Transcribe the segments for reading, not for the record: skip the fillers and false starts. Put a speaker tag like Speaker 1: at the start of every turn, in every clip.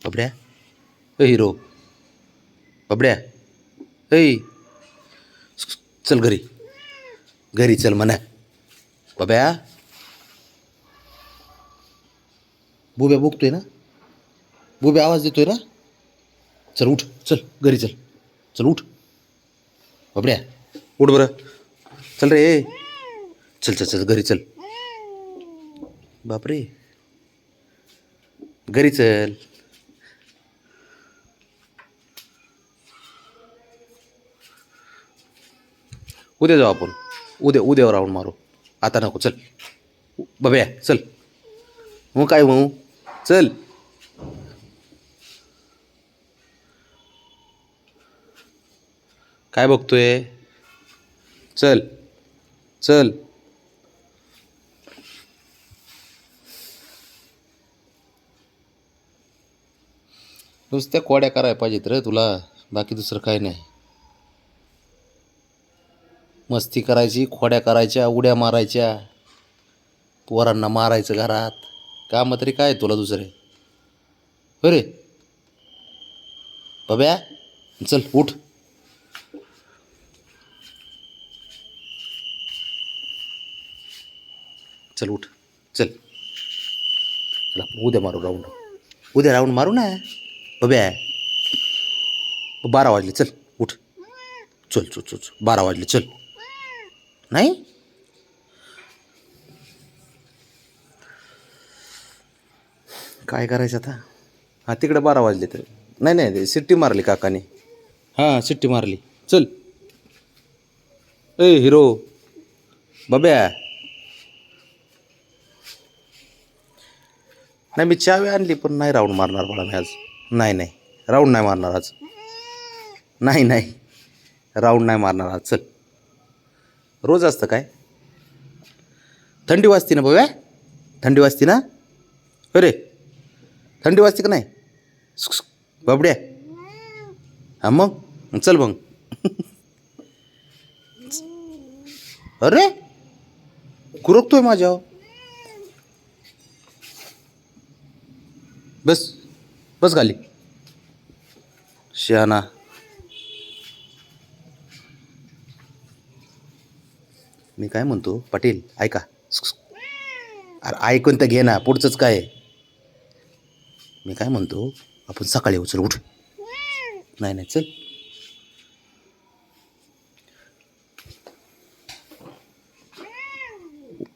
Speaker 1: बबड्या ए hero बबड्या ऐ चल घरी घरी चल म्हणा बब्या बुब्या बघतोय ना बुब्या आवाज देतोय ना चल उठ चल घरी चल चल उठ बबड्या उठ बरं चल रे चल चल चल घरी चल बापरे घरी चल उद्या जाऊ आपण उद्यावर राऊंड मारू आता नको चल बब्या चल मग काय मग चल काय बघतोय चल चल नुसत्या कोड्या करायला पाहिजेत रे तुला बाकी दुसरं काय नाही मस्ती करायची खोड्या करायच्या उड्या मारायच्या पोरांना मारायचं घरात कामं तरी काय तुला दुसरे अरे बब्या चल उठ चल उठ चल चला उद्या मारू राऊंड मारू ना बब्या 12 वाजले चल उठ चल चल चल 12 वाजले चल नाही काय करायचं आता हां तिकडे 12 वाजले तर नाही नाही सिट्टी मारली काकाने हां सिट्टी मारली चल ए हिरो बब्या नाही मी चावी आणली पण नाही राऊंड मारणार मला मी आज नाही राऊंड नाही मारणार आज नाही राऊंड नाही मारणार आज चल रोज असतं काय थंडी वाजते ना बघा थंडी वाजते ना अरे थंडी वाजते का नाही बाबड्या हां मग चल मग अरे कुरकतोय माझ्यावर बस खाली शहाणा मी काय म्हणतो पाटील ऐका अरे ऐकून तर घे ना पुढचंच काय मी काय म्हणतो आपण सकाळी उचल उठ नाही चल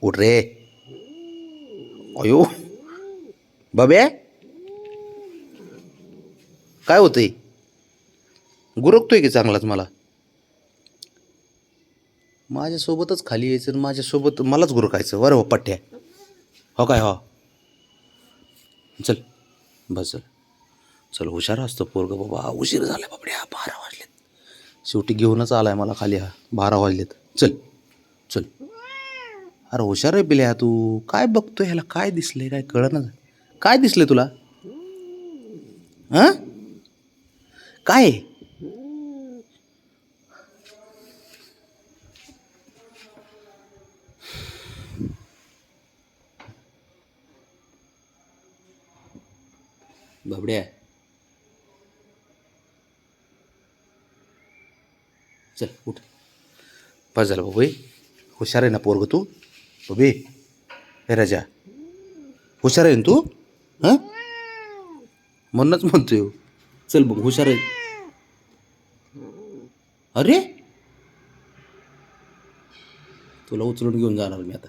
Speaker 1: उठ रे अयो बब्या काय होतंय गुरकतोय की चांगलाच मला माझ्यासोबतच खाली यायचं आणि माझ्यासोबत मलाच गुरकायचं बरं हो पठ्ठ्या हो काय हो चल बस चल हुशार असतो पोरग बाबा उशीर झाला बाबड्या 12 वाजलेत शेवटी घेऊनच आलाय मला खाली हा 12 वाजलेत चल चल अरे हुशार आहे बिल्या तू काय बघतोय ह्याला काय दिसलंय काय कळना काय दिसलंय तुला हां काय बाबड्या चल उठ बस झालं बाबू हुशार आहे ना पोरग तू बबे हे राजा हुशार आहे ना तू हां म्हणूनच म्हणतोय चल बघ हुशार आहे अरे तुला उचलून घेऊन जाणार मी आता